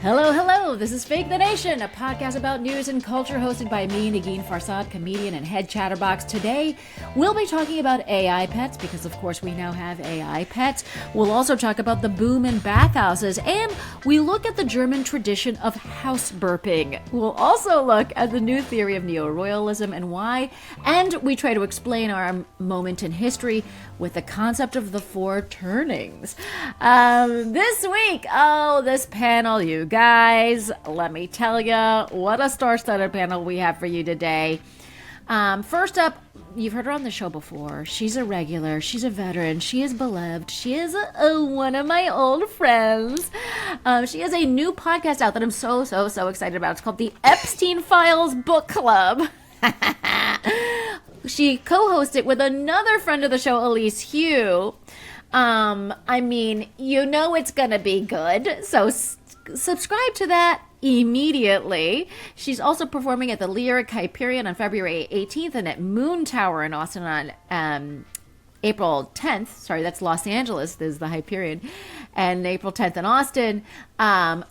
Hello, hello. This is Fake the Nation, a podcast about news and culture hosted by me, Negin, Farsad, comedian and head chatterbox. Today, we'll be talking about AI pets because, of course, we now have AI pets. We'll also talk about the boom in bathhouses, and we look at the German tradition of house burping. We'll also look at the new theory of neo-royalism and why, and we try to explain our moment in history with the concept of the four turnings. This week, this panel, you guys, let me tell you what a star-studded panel we have for you today. First up, you've heard her on the show before. She's a regular. She's a veteran. She is beloved. She is one of my old friends. She has a new podcast out that I'm so excited about. It's called the Epstein Files Book Club. She co-hosts it with another friend of the show, Elise Hugh. I mean, you know it's gonna be good, so subscribe to that immediately. She's also performing at the Lyric Hyperion on February 18th and at Moon Tower in Austin on April 10th. Sorry, that's Los Angeles. This is the Hyperion. And April 10th in Austin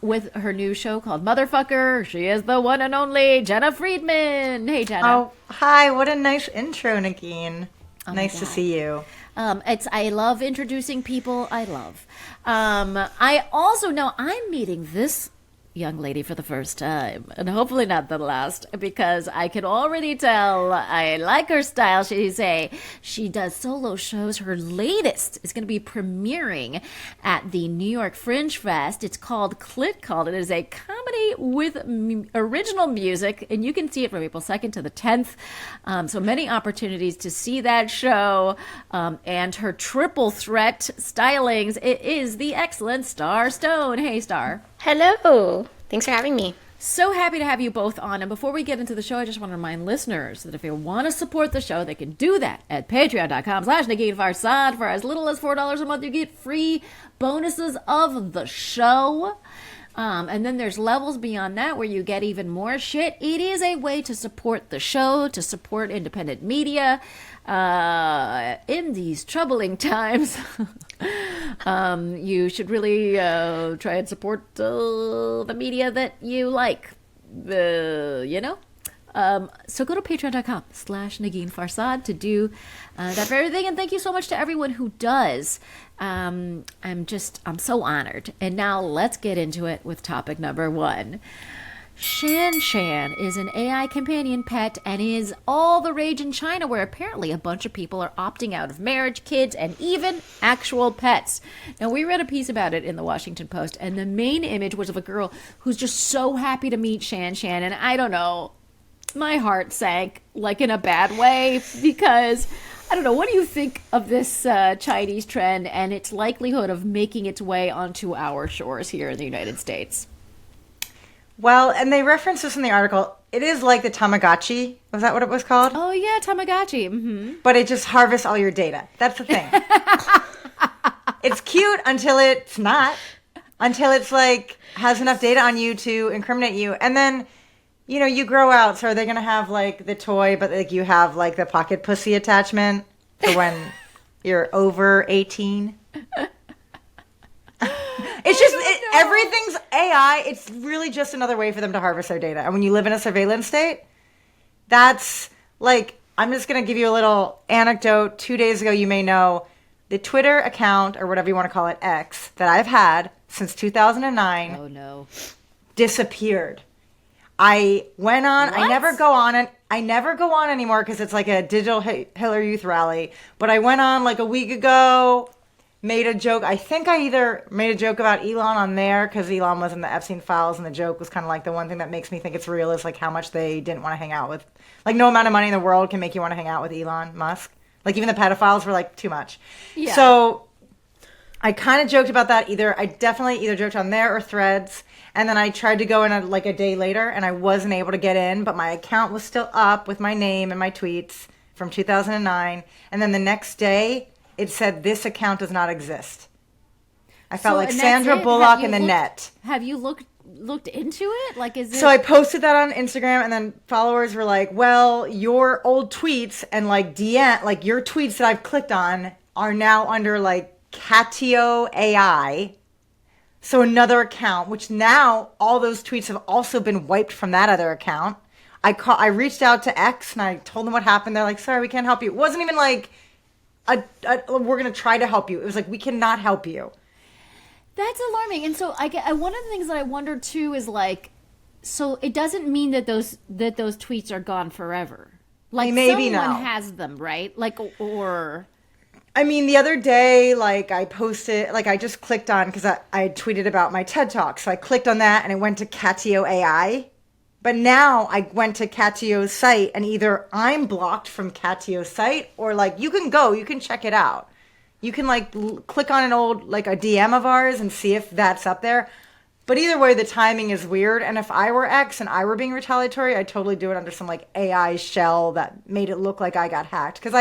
with her new show called Motherfucker. She is the one and only Jena Friedman. Hey, Jena. Oh, hi. What a nice intro, Negin. Nice to see you. I love introducing people I love. I also know I'm meeting this young lady for the first time, and hopefully not the last, because I can already tell I like her style. She does solo shows. Her latest is going to be premiering at the New York Fringe Fest. It's called Clit Called. It is a comedy with original music, and you can see it from April 2nd to the 10th. So many opportunities to see that show, and her triple threat stylings. It is the excellent Star Stone. Hey, Star. Hello. Thanks for having me. So happy to have you both on. And before we get into the show, I just want to remind listeners that if they want to support the show, they can do that at patreon.com/Negin Farsad. For as little as $4 a month, you get free bonuses of the show. And then there's levels beyond that where you get even more shit. It is a way to support the show, to support independent media in these troubling times. You should really try and support the media that you like, So go to patreon.com/Negin Farsad to do that very thing. And thank you so much to everyone who does. I'm so honored. And now let's get into it with topic number one. Shan is an AI companion pet and is all the rage in China, where apparently a bunch of people are opting out of marriage, kids, and even actual pets. Now, we read a piece about it in the Washington Post, and the main image was of a girl who's just so happy to meet Shan, and I don't know, my heart sank, like in a bad way, because I don't know, what do you think of this Chinese trend and its likelihood of making its way onto our shores here in the United States? Well, and they reference this in the article. It is like the Tamagotchi. Was that what it was called? Oh, yeah, Tamagotchi. Mm-hmm. But it just harvests all your data. That's the thing. It's cute until it's not. Until it's like has enough data on you to incriminate you. And then, you grow out. So are they going to have like the toy, but like you have like the pocket pussy attachment for when you're over 18? It's just, everything's AI. It's really just another way for them to harvest their data. And when you live in a surveillance state, that's like, I'm just going to give you a little anecdote. 2 days ago, you may know, the Twitter account, or whatever you want to call it, X, that I've had since 2009, oh no, disappeared. I went on, What? I never go on anymore because it's like a digital Hitler Youth rally. But I went on like a week ago, made a joke. I think I either made a joke about Elon on there because Elon was in the Epstein files, and the joke was kind of like the one thing that makes me think it's real is like how much they didn't want to hang out with. Like no amount of money in the world can make you want to hang out with Elon Musk. Like even the pedophiles were like too much. Yeah. So I kind of joked about that. I definitely either joked on there or Threads. And then I tried to go in a day later and I wasn't able to get in, but my account was still up with my name and my tweets from 2009. And then the next day it said this account does not exist. I felt like Sandra Bullock in the net. Have you looked into it? Like, is it? So I posted that on Instagram, and then followers were like, "Well, your old tweets and like DM, like your tweets that I've clicked on are now under like Catio AI, So another account, which now all those tweets have also been wiped from that other account. I reached out to X and I told them what happened. They're like, sorry, we can't help you. It wasn't even like, we're going to try to help you. It was like, we cannot help you. That's alarming. And so one of the things that I wonder too is like, so it doesn't mean that those tweets are gone forever. Like maybe someone now has them, right? Like, or I mean, the other day, like I posted, like I just clicked on, because I tweeted about my TED Talk. So I clicked on that and it went to Catio AI. But now I went to Catio's site and either I'm blocked from Catio's site or like you can check it out. You can like click on an old, like a DM of ours and see if that's up there. But either way, the timing is weird. And if I were X and I were being retaliatory, I'd totally do it under some like AI shell that made it look like I got hacked. Because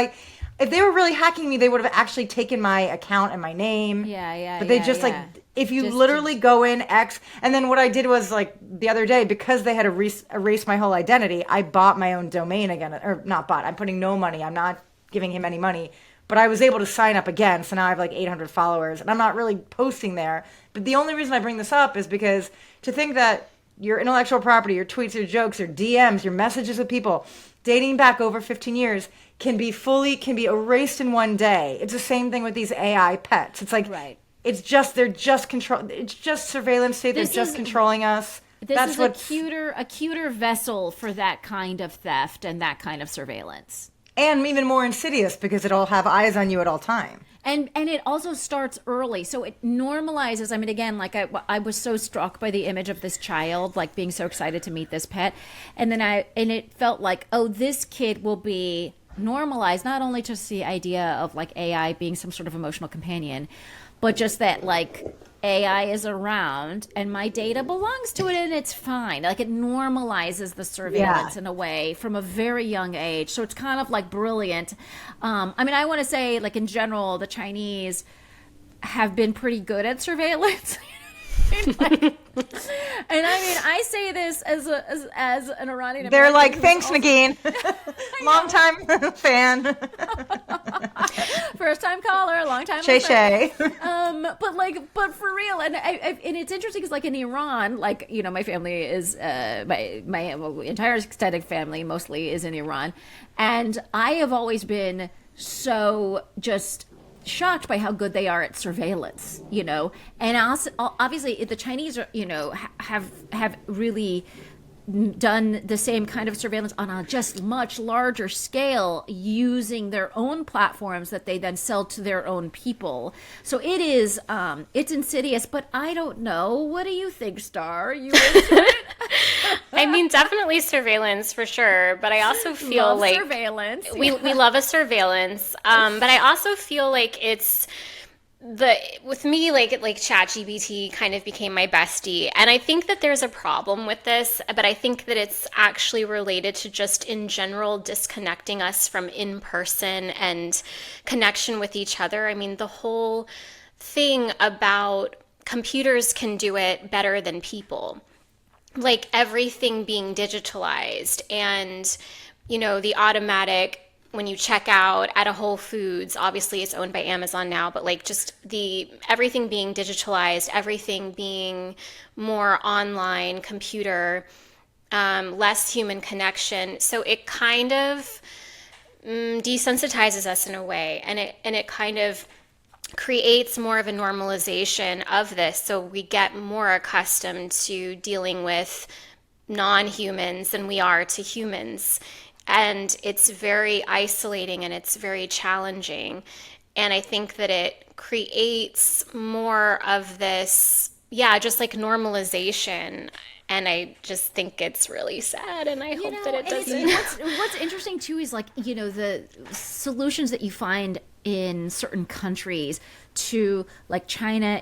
if they were really hacking me, they would have actually taken my account and my name. Yeah. But they like, if you literally go in X, and then what I did was like the other day, because they had erased my whole identity, I bought my own domain again, or not bought. I'm putting no money. I'm not giving him any money. But I was able to sign up again, so now I have like 800 followers, and I'm not really posting there. But the only reason I bring this up is because to think that your intellectual property, your tweets, your jokes, your DMs, your messages with people dating back over 15 years can be erased in one day. It's the same thing with these AI pets. It's like, right. It's just surveillance state. They're just controlling us. This is a cuter vessel for that kind of theft and that kind of surveillance. And even more insidious because it'll have eyes on you at all time. And it also starts early. So it normalizes. I mean, again, like I was so struck by the image of this child, like being so excited to meet this pet. And then it felt like, oh, this kid will be normalized, not only just the idea of like AI being some sort of emotional companion, but just that like AI is around and my data belongs to it and it's fine. Like it normalizes the surveillance in a way from a very young age. So it's kind of like brilliant. I mean, I want to say like in general, the Chinese have been pretty good at surveillance. And I mean, I say this as an Iranian. They're like, thanks, Negin. Long time fan. First time caller, long time. Shay. But for real, and it's interesting because like in Iran, like you know, my family is my entire extended family mostly is in Iran, and I have always been so just shocked by how good they are at surveillance, you know, and also, obviously the Chinese are, you know, have really done the same kind of surveillance on a just much larger scale using their own platforms that they then sell to their own people. So it is it's insidious, but I don't know. What do you think, Star? You into it? I mean, definitely surveillance for sure, but I also feel love like surveillance. We love a surveillance, but I also feel like it's with me, like ChatGPT kind of became my bestie, and I think that there's a problem with this, but I think that it's actually related to just in general disconnecting us from in-person and connection with each other. I mean, the whole thing about computers can do it better than people, like everything being digitalized and, you know, the automatic when you check out at a Whole Foods, obviously it's owned by Amazon now, but like just everything being digitalized, everything being more online, computer, less human connection. So it kind of desensitizes us in a way, and it kind of creates more of a normalization of this. So we get more accustomed to dealing with non-humans than we are to humans. And it's very isolating and it's very challenging. And I think that it creates more of this, just like normalization. And I just think it's really sad, and I hope that it doesn't. What's interesting too is like, you know, the solutions that you find in certain countries to, like, China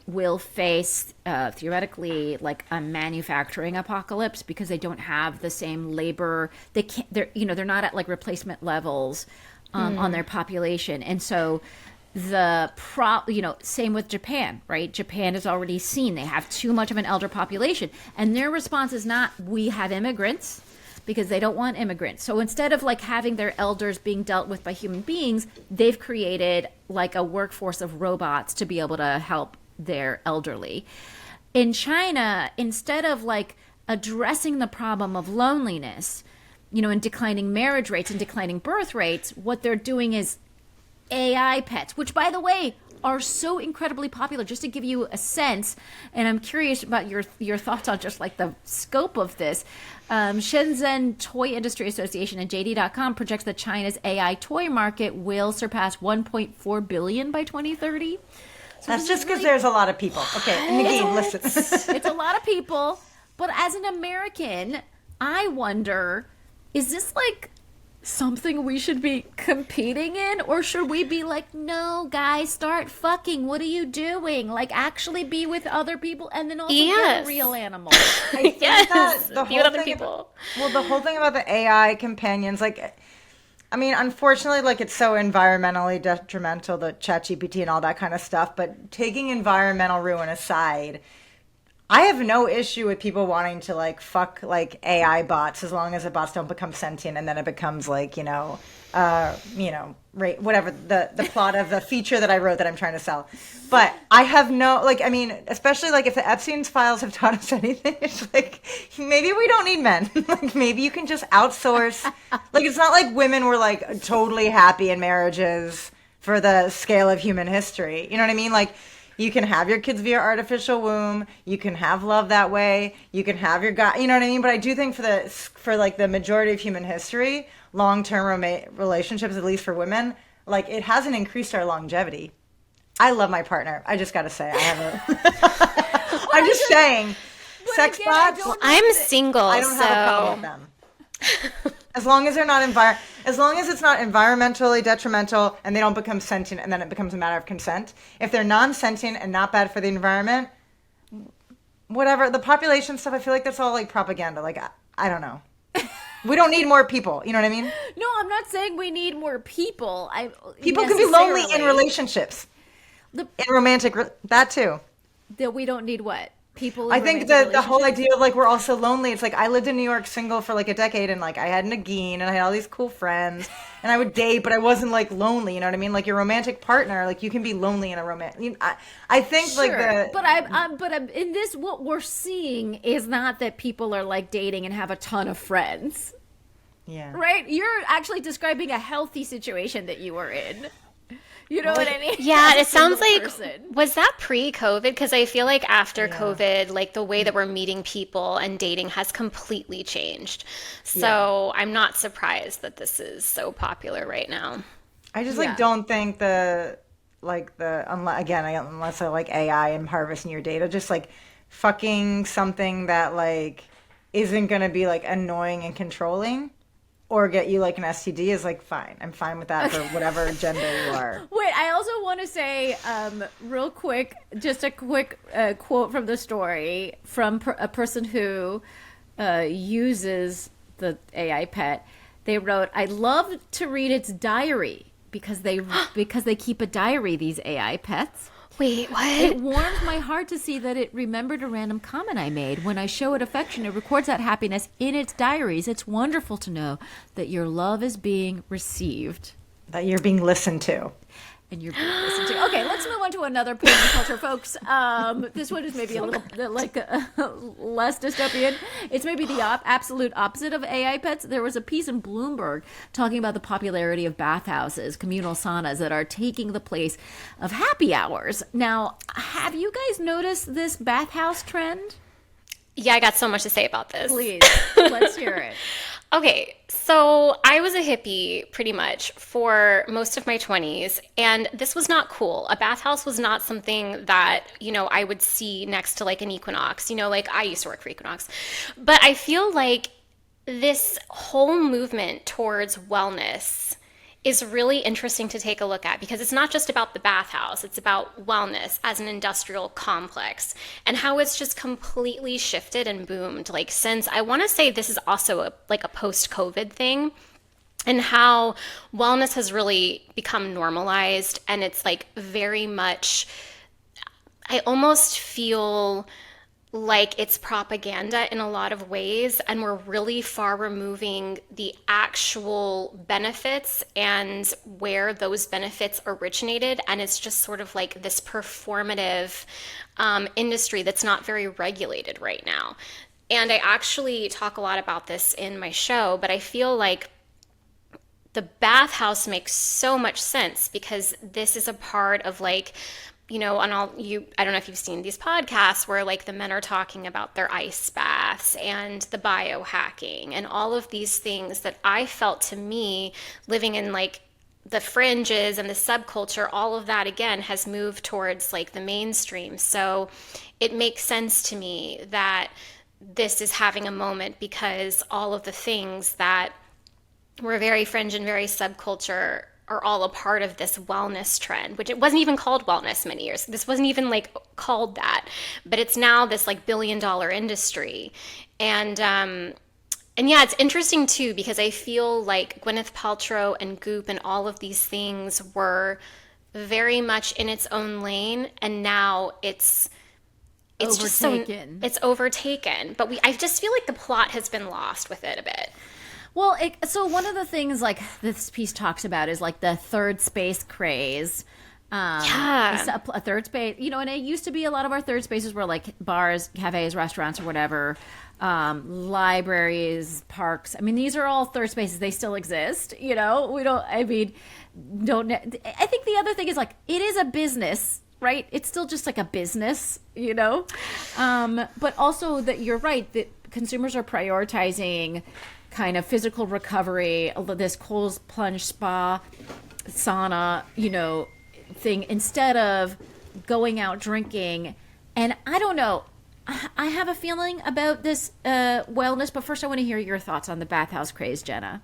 will face theoretically like a manufacturing apocalypse because they don't have the same labor. They're not at like replacement levels on their population, and so same with Japan, right? Japan is already seen they have too much of an elder population, and their response is not we have immigrants, because they don't want immigrants. So instead of like having their elders being dealt with by human beings, they've created like a workforce of robots to be able to help their elderly. In China, instead of like addressing the problem of loneliness, and declining marriage rates and declining birth rates, what they're doing is AI pets, which, by the way, are so incredibly popular. Just to give you a sense, and I'm curious about your thoughts on just like the scope of this. Shenzhen Toy Industry Association and JD.com projects that China's AI toy market will surpass 1.4 billion by 2030. So that's just because there's a lot of people. Okay, Negin, listen. It's a lot of people, but as an American, I wonder, is this like something we should be competing in, or should we be like, no guys, start fucking, what are you doing, like actually be with other people and then also get a real animal. Yes, the be with other people. The whole thing about the AI companions, like, I mean, unfortunately, like, it's so environmentally detrimental, the ChatGPT and all that kind of stuff, but taking environmental ruin aside, I have no issue with people wanting to like fuck like AI bots as long as the bots don't become sentient and then it becomes like, whatever the plot of the feature that I wrote that I'm trying to sell. But I have no, like, I mean, especially like if the Epstein's files have taught us anything, it's like, maybe we don't need men. Like maybe you can just outsource. Like it's not like women were like totally happy in marriages for the scale of human history. You know what I mean? Like, you can have your kids via artificial womb. You can have love that way. You can have your guy. You know what I mean? But I do think for like the majority of human history, long-term relationships, at least for women, like it hasn't increased our longevity. I love my partner. I just got to say, I have a. I'm just saying, sex bots. I'm single, I don't have a problem with them. As long as they're not as long as it's not environmentally detrimental and they don't become sentient and then it becomes a matter of consent. If they're non-sentient and not bad for the environment, whatever. The population stuff, I feel like that's all like propaganda. Like, I don't know. We don't need more people. You know what I mean? No, I'm not saying we need more people. People can be lonely in relationships. In romantic, that too. That we don't need what? People. I think the whole idea of like we're all so lonely. It's like I lived in New York single for like a decade, and like I had Negin and I had all these cool friends, and I would date, but I wasn't like lonely. You know what I mean? Like your romantic partner, like you can be lonely in a romance. I think sure, like but in this, what we're seeing is not that people are like dating and have a ton of friends. Yeah. Right. You're actually describing a healthy situation that you were in. You know what I mean? Yeah, it sounds like, was that pre-COVID? Because I feel like after COVID, like the way that we're meeting people and dating has completely changed. So I'm not surprised that this is so popular right now. I just like don't think unless I like AI and harvesting your data, just like fucking something that like isn't going to be like annoying and controlling. Or get you like an STD is like fine. I'm fine with that for whatever gender you are. Wait, I also want to say real quick, just a quick quote from the story from a person who uses the AI pet. They wrote, "I love to read its diary because they keep a diary, these AI pets. Wait, what? It warms my heart to see that it remembered a random comment I made. When I show it affection, it records that happiness in its diaries. It's wonderful to know that your love is being received." That you're being listened to. And you're being listened to. Okay, let's move on to another point in culture, folks. This one is maybe a little like less dystopian. It's maybe the absolute opposite of AI pets. There was a piece in Bloomberg talking about the popularity of bathhouses, communal saunas that are taking the place of happy hours. Now, have you guys noticed this bathhouse trend? Yeah, I got so much to say about this. Please, let's hear it. Okay, so I was a hippie pretty much for most of my 20s, and this was not cool. A bathhouse was not something that, I would see next to like an Equinox. Like I used to work for Equinox. But I feel like this whole movement towards wellness is really interesting to take a look at because it's not just about the bathhouse, it's about wellness as an industrial complex and how it's just completely shifted and boomed. Like since, I want to say this is also a post-COVID thing and how wellness has really become normalized and it's like very much, I almost feel like it's propaganda in a lot of ways, and we're really far removing the actual benefits and where those benefits originated, and it's just sort of like this performative industry that's not very regulated right now. And I actually talk a lot about this in my show, but I feel like the bathhouse makes so much sense because this is a part of like, on I don't know if you've seen these podcasts where like the men are talking about their ice baths and the biohacking and all of these things that I felt, to me, living in like the fringes and the subculture, all of that again has moved towards like the mainstream. So it makes sense to me that this is having a moment because all of the things that were very fringe and very subculture are all a part of this wellness trend, which it wasn't even called wellness many years. This wasn't even like called that, but it's now this like $billion industry. And yeah, it's interesting too, because I feel like Gwyneth Paltrow and Goop and all of these things were very much in its own lane. And now it's overtaken. It's overtaken. But I just feel like the plot has been lost with it a bit. Well, so one of the things like this piece talks about is like the third space craze. Yeah. A third space, and it used to be a lot of our third spaces were like bars, cafes, restaurants, or whatever, libraries, parks. I mean, these are all third spaces. They still exist. I think the other thing is like, it is a business, right? It's still just like a business, but also that you're right, that consumers are prioritizing kind of physical recovery, this cold plunge spa, sauna, thing, instead of going out drinking. And I don't know, I have a feeling about this wellness, but first I want to hear your thoughts on the bathhouse craze, Jena.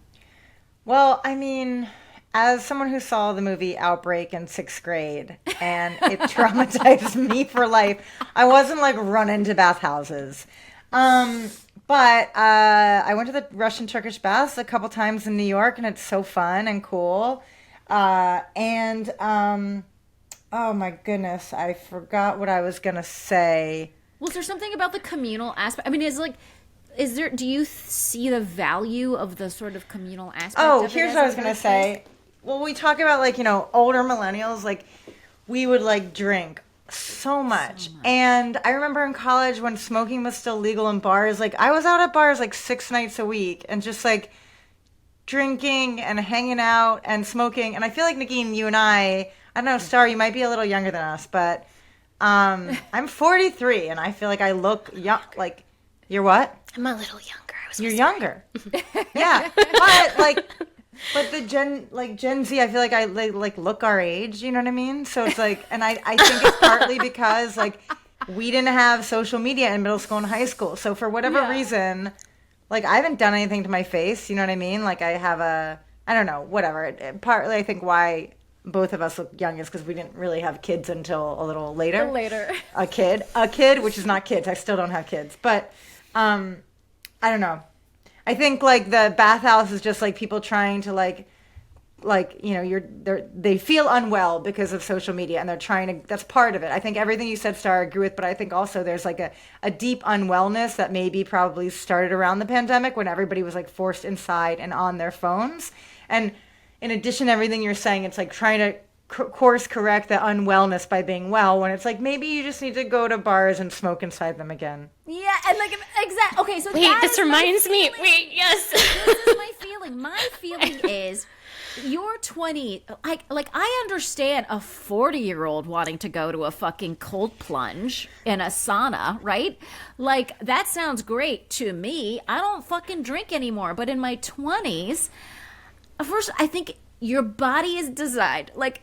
Well, I mean, as someone who saw the movie Outbreak in 6th grade, and it traumatized me for life, I wasn't like running to bathhouses. But I went to the Russian Turkish baths a couple times in New York, and it's so fun and cool. Oh my goodness, I forgot what I was gonna say. Was there something about the communal aspect? I mean, do you see the value of the sort of communal aspect? Oh, here's what I was gonna say. Well, we talk about like, older millennials, like we would like drink so much. And I remember in college when smoking was still legal in bars, like I was out at bars like 6 nights a week and just like drinking and hanging out and smoking. And I feel like, Negin, you and I don't know, Star, you might be a little younger than us, but I'm 43 and I feel like I look young. Like, you're what? I'm a little younger. You're younger. Yeah. But the Gen Z, I feel like I like look our age, you know what I mean? So it's like, and I think it's partly because like we didn't have social media in middle school and high school. So for whatever reason, like I haven't done anything to my face, you know what I mean? Like I have I don't know, whatever. Partly I think why both of us look young is because we didn't really have kids until a little later. A kid, which is not kids. I still don't have kids. But I don't know. I think like the bathhouse is just like people trying to they feel unwell because of social media and they're trying to, that's part of it. I think everything you said, Star, I agree with, but I think also there's like a deep unwellness that maybe probably started around the pandemic when everybody was like forced inside and on their phones. And in addition to everything you're saying, it's like trying to course correct the unwellness by being well, when it's like maybe you just need to go to bars and smoke inside them again. Yeah, and like exactly. Okay, so wait, this reminds me. Wait, yes. This is my feeling. My feeling is you're 20. I understand a 40-year-old wanting to go to a fucking cold plunge in a sauna, right? Like that sounds great to me. I don't fucking drink anymore, but in my 20s, first I think your body is designed like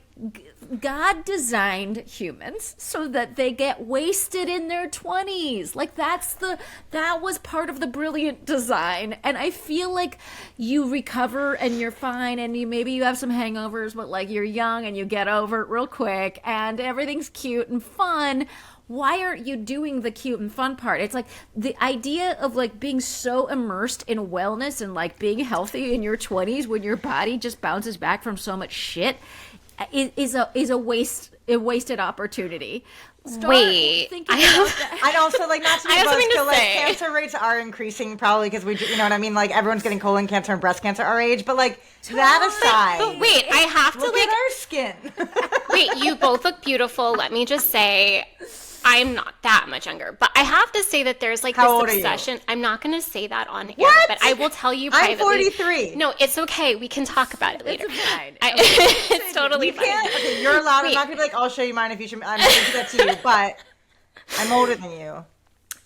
God designed humans so that they get wasted in their 20s. Like that was part of the brilliant design. And I feel like you recover and you're fine and maybe you have some hangovers, but like you're young and you get over it real quick and everything's cute and fun. Why aren't you doing the cute and fun part? It's like the idea of like being so immersed in wellness and like being healthy in your 20s when your body just bounces back from so much shit. is a wasted opportunity. Wait, thinking about that. I'd also like not to be I have something to buzzkill, like say. cancer rates are increasing probably because you know what I mean? Like everyone's getting colon cancer and breast cancer our age, but like that aside, But wait, I have to look at our skin. wait, you both look beautiful. Let me just say, I'm not that much younger, but I have to say that there's like How this old are you? obsession. I'm not going to say that on air, What? but I will tell you I'm privately. 43. No, it's okay. We can talk about it later. It's fine. It's totally You fine. can't. Okay, you're allowed. I'm Wait. not gonna be like, I'll show you mine if you should. I'm not gonna do that to you, but I'm older than you.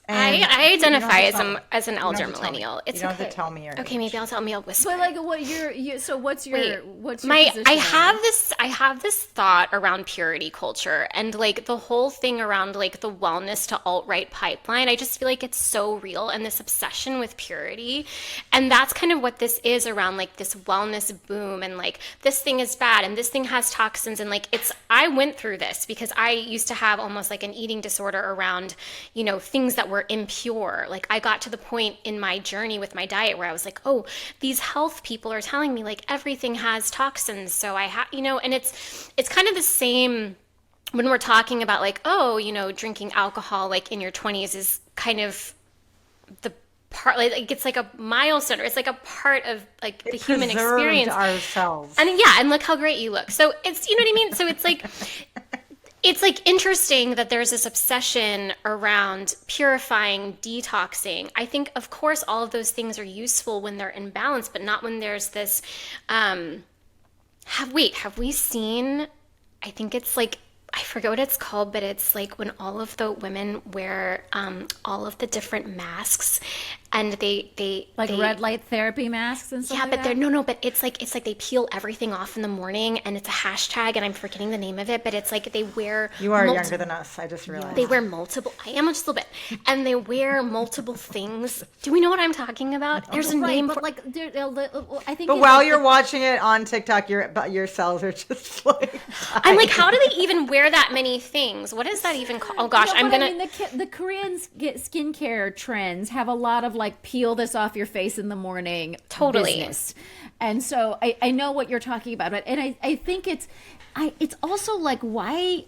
And I you don't identify have as to tell me. as an You don't elder have to tell me. millennial. It's You don't okay. have to tell me your Okay, age. maybe I'll whisper. But like, what so what's your Wait, what's your my position I on have it? this thought around purity culture and like the whole thing around like the wellness to alt-right pipeline. I just feel like it's so real and this obsession with purity. And that's kind of what this is around like this wellness boom and like this thing is bad and this thing has toxins and like I went through this because I used to have almost like an eating disorder around, you know, things that were impure. Like I got to the point in my journey with my diet where I was like, oh, these health people are telling me like everything has toxins. So I have, you know, and it's kind of the same when we're talking about like, oh, you know, drinking alcohol like in your 20s is kind of the part, like it's like a milestone or it's like a part of like the human Preserved experience. ourselves. And yeah, and look how great you look. So it's, you know what I mean? So it's like interesting that there's this obsession around purifying, detoxing. I think, of course, all of those things are useful when they're in balance, but not when there's this. Have we seen? I think it's like, I forget what it's called, but it's like when all of the women wear all of the different masks, and they Like red light therapy masks and stuff. yeah, like but that? they're no, but it's like they peel everything off in the morning, and it's a hashtag, and I'm forgetting the name of it, but it's like they wear. You are younger than us. I just realized. They wear multiple. I am just a little bit, and they wear multiple things. Do we know what I'm talking about? There's a Right, name but for. like, I think. But it- while like, you're watching it on TikTok, your cells are just like. I'm like, how do they even wear that many things? What is that even called? Oh gosh, No, I'm but gonna. I mean, the Korean skincare trends have a lot of like peel this off your face in the morning Totally. business. And so I know what you're talking about, but and I think it's also like why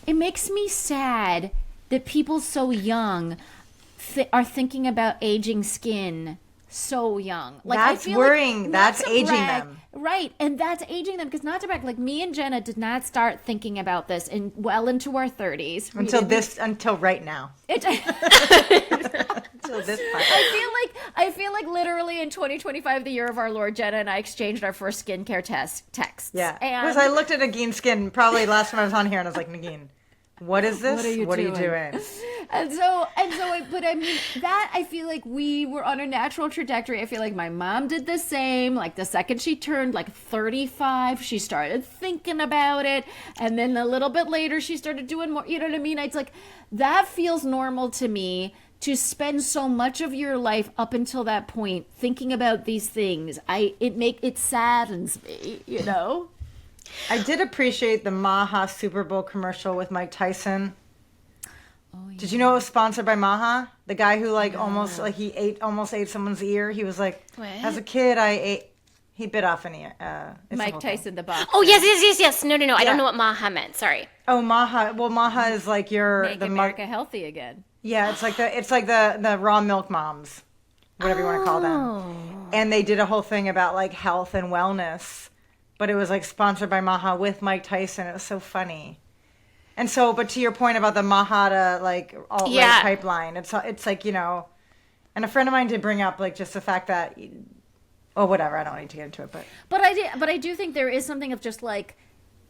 it makes me sad that people so young are thinking about aging skin so young. Like That's I feel worrying. Like, That's not to aging brag, them. right? And that's aging them because not to brag, like me and Jenna did not start thinking about this in well into our 30s. We didn't- Until right now. It, Until this part. I feel like literally in 2025, the year of our Lord, Jenna and I exchanged our first skincare texts. Yeah. and Because I looked at Negin's skin probably last time I was on here and I was like, Negin, what is this? What are you doing? doing? But I mean that I feel like we were on a natural trajectory. I feel like my mom did the same. Like the second she turned like 35, she started thinking about it, and then a little bit later she started doing more. You know what I mean? It's like that feels normal to me. To spend so much of your life up until that point thinking about these things, it saddens me, you know. I did appreciate the Maha Super Bowl commercial with Mike Tyson. Oh, yeah. Did you know it was sponsored by Maha? The guy who like almost ate someone's ear. He was like, What? as a kid, he bit off an ear. It's the Mike whole thing. Oh Tyson, the box. yes. No. I Yeah. don't know what Maha meant. Sorry. Oh, Maha. Well, Maha is like Make America healthy again. Yeah, it's like the raw milk moms, whatever you want to call them. And they did a whole thing about like health and wellness, but it was like sponsored by Maha with Mike Tyson. It was so funny. And so, but to your point about the Maha to like alt-right Yeah. pipeline, it's like, you know, and a friend of mine did bring up like just the fact that, oh, whatever, I don't need to get into it, but I do think there is something of just like,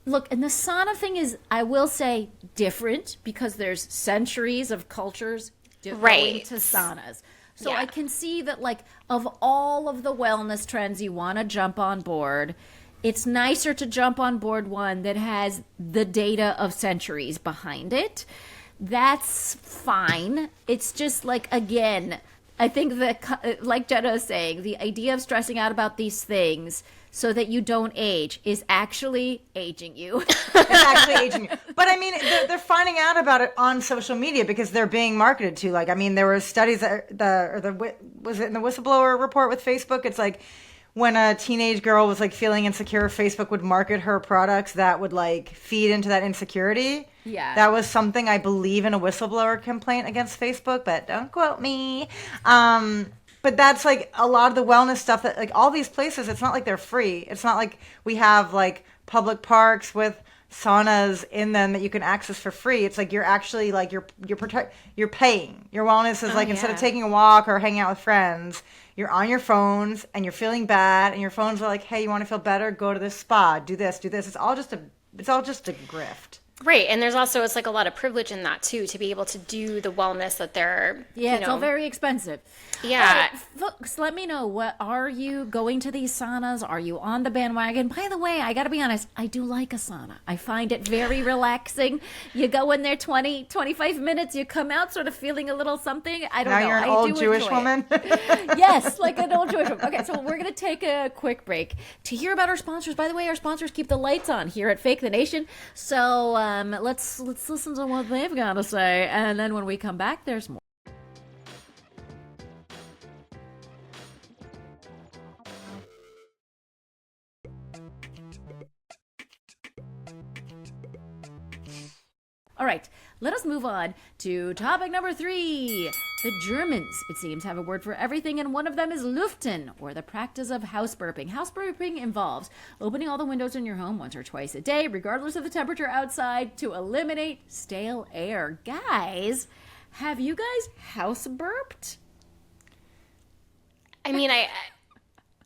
look, and the sauna thing is, I will say, different because there's centuries of cultures going Right. to saunas. So Yeah. I can see that, like, of all of the wellness trends you want to jump on board, it's nicer to jump on board one that has the data of centuries behind it. That's fine. It's just like, again, I think that, like Jenna is saying, the idea of stressing out about these things so that you don't age is actually aging you. it's actually aging you. But I mean, they're finding out about it on social media because they're being marketed to. Like, I mean, there were studies that was it in the whistleblower report with Facebook? It's like when a teenage girl was like feeling insecure, Facebook would market her products that would like feed into that insecurity. Yeah. That was something I believe in a whistleblower complaint against Facebook, but don't quote me. But that's like a lot of the wellness stuff that like all these places, it's not like they're free. It's not like we have like public parks with saunas in them that you can access for free. It's like you're actually like you're paying. Your wellness is like instead of taking a walk or hanging out with friends, you're on your phones and you're feeling bad and your phones are like, "Hey, you want to feel better? Go to this spa. Do this, do this." It's all just a grift. Right, and there's also, it's like a lot of privilege in that too, to be able to do the wellness that they're, Yeah, it's all very expensive. Yeah. Folks, let me know, what are you going to these saunas? Are you on the bandwagon? By the way, I got to be honest, I do like a sauna. I find it very relaxing. You go in there 20, 25 minutes, you come out sort of feeling a little something. I don't know. Now you're an old Jewish woman. Yes, like an old Jewish woman. Okay, so we're going to take a quick break to hear about our sponsors. By the way, our sponsors keep the lights on here at Fake the Nation. So let's listen to what they've got to say, and then when we come back, there's more. All right, let us move on to topic number 3. The Germans, it seems, have a word for everything, and one of them is Lüften, or the practice of house burping. House burping involves opening all the windows in your home once or twice a day, regardless of the temperature outside, to eliminate stale air. Guys, have you guys house burped? I mean,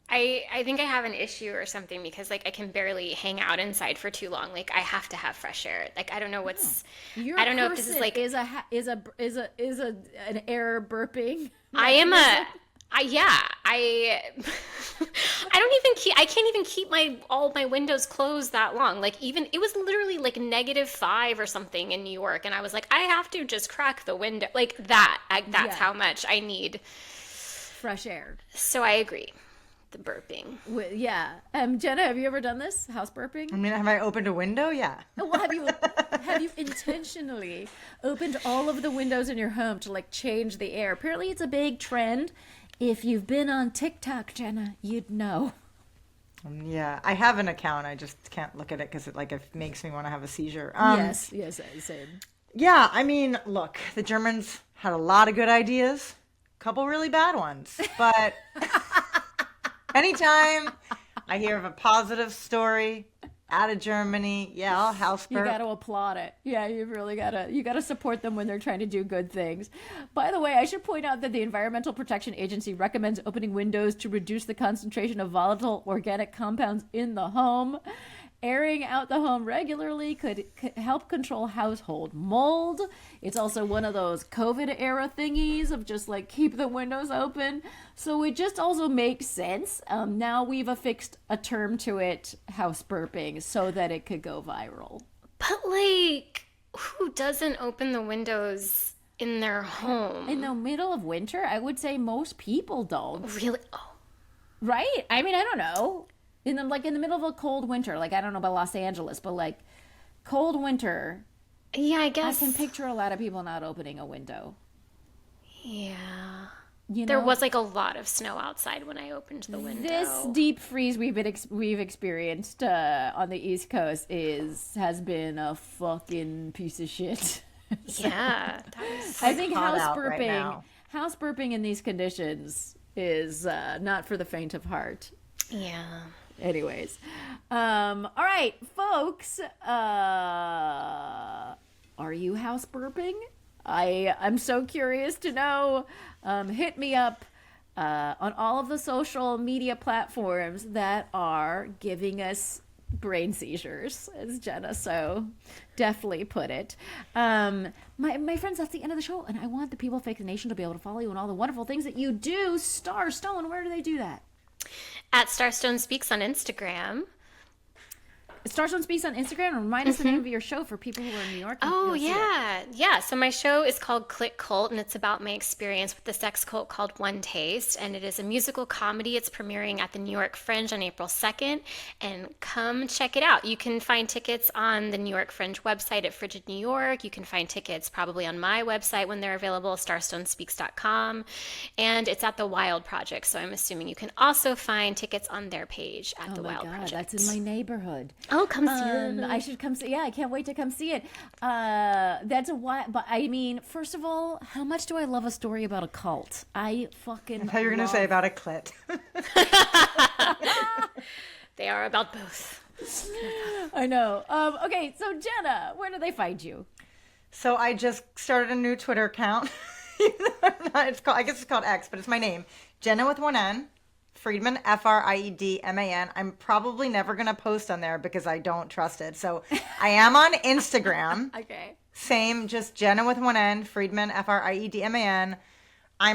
I think I have an issue or something, because like I can barely hang out inside for too long. Like I have to have fresh air. Like I don't know what's. Your I don't know if this is like is an air burping. I am a. Yeah, I don't even keep. I can't even keep all my windows closed that long. Like even it was literally like -5 or something in New York, and I was like, I have to just crack the window like that. That's how much I need fresh air. So I agree. The burping. Yeah. Jena, have you ever done this? House burping? I mean, have I opened a window? Yeah. Well, have you intentionally opened all of the windows in your home to like change the air? Apparently it's a big trend. If you've been on TikTok, Jena, you'd know. Yeah, I have an account. I just can't look at it because it makes me want to have a seizure. Yes, same. Yeah, I mean, look, the Germans had a lot of good ideas, a couple really bad ones, but anytime I hear of a positive story out of Germany, yeah, I'll house burp. You got to applaud it. Yeah, you got to support them when they're trying to do good things. By the way, I should point out that the Environmental Protection Agency recommends opening windows to reduce the concentration of volatile organic compounds in the home. Airing out the home regularly could help control household mold. It's also one of those COVID era thingies of just like keep the windows open. So it just also makes sense. Now we've affixed a term to it, house burping, so that it could go viral. But like, who doesn't open the windows in their home? In the middle of winter, I would say most people don't. Really? Oh. Right? I mean, I don't know. In the middle of a cold winter, like I don't know about Los Angeles, but like cold winter. Yeah, I guess. I can picture a lot of people not opening a window. Yeah. You know? There was like a lot of snow outside when I opened the window. This deep freeze we've experienced on the East Coast has been a fucking piece of shit. Yeah. I think hot house out right burping, now. house burping in these conditions is not for the faint of heart. Yeah. Anyways, all right, folks, are you house burping? I'm so curious to know. Hit me up on all of the social media platforms that are giving us brain seizures, as Jena so deftly put it. My friends, that's the end of the show, and I want the people of Fake the Nation to be able to follow you and all the wonderful things that you do. Starstone, where do they do that? At Starstone Speaks on Instagram. Starstone Speaks on Instagram. And remind us the name of your show for people who are in New York. Oh, yeah. So my show is called Click Cult, and it's about my experience with the sex cult called One Taste. And it is a musical comedy. It's premiering at the New York Fringe on April 2nd. And come check it out. You can find tickets on the New York Fringe website at Frigid New York. You can find tickets probably on my website when they're available, starstonespeaks.com. And it's at the Wild Project. So I'm assuming you can also find tickets on their page at the Wild Project. That's in my neighborhood. Oh, come see it. I should come see. Yeah, I can't wait to come see it. That's a while, but I mean, first of all, how much do I love a story about a cult? I fucking. How you were gonna say about a clit? They are about both. I know. Okay, so Jena, where do they find you? So I just started a new Twitter account. I guess it's called X, but it's my name, Jena with one N. Friedman, Friedman. I'm probably never going to post on there because I don't trust it. So I am on Instagram. Okay. Same, just Jena with one N, Friedman, Friedman. I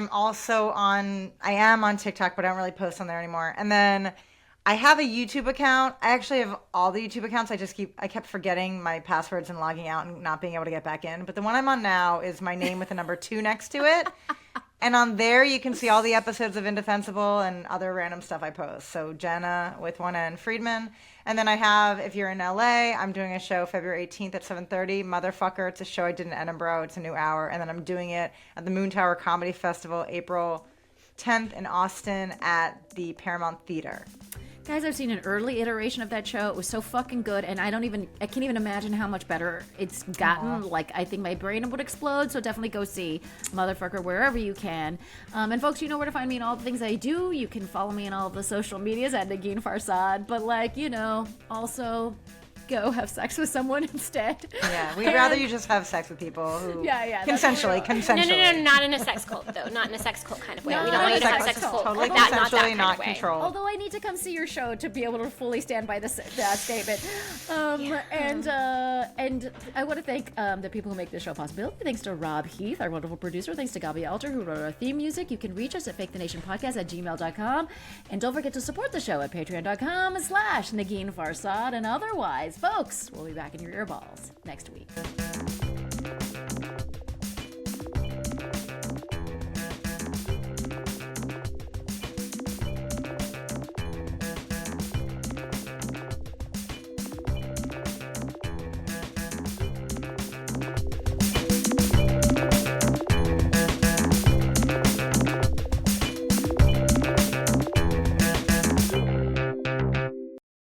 am on TikTok, but I don't really post on there anymore. And then I have a YouTube account. I actually have all the YouTube accounts. I kept forgetting my passwords and logging out and not being able to get back in. But the one I'm on now is my name with the number 2 next to it. And on there, you can see all the episodes of Indefensible and other random stuff I post. So Jena with one N, Friedman. And then I have, if you're in LA, I'm doing a show February 18th at 7:30. Motherfucker, it's a show I did in Edinburgh. It's a new hour. And then I'm doing it at the Moon Tower Comedy Festival April 10th in Austin at the Paramount Theater. Guys, I've seen an early iteration of that show. It was so fucking good, and I can't even imagine how much better it's gotten. Like, I think my brain would explode, so definitely go see Motherfucker wherever you can. And folks, you know where to find me and all the things I do. You can follow me on all of the social medias at Negin Farsad, but also go have sex with someone instead. Yeah, we'd rather you just have sex with people who consensually. No, not in a sex cult though. Not in a sex cult kind of way. No, we don't want you to have sex cult. cult. Totally Not that consensually, kind not of way. controlled. Although I need to come see your show to be able to fully stand by that statement. And I want to thank the people who make this show possible. Thanks to Rob Heath, our wonderful producer. Thanks to Gabi Alter, who wrote our theme music. You can reach us at fakethenationpodcast@gmail.com. And don't forget to support the show at patreon.com/Negin Farsad. And otherwise, folks, we'll be back in your earballs next week.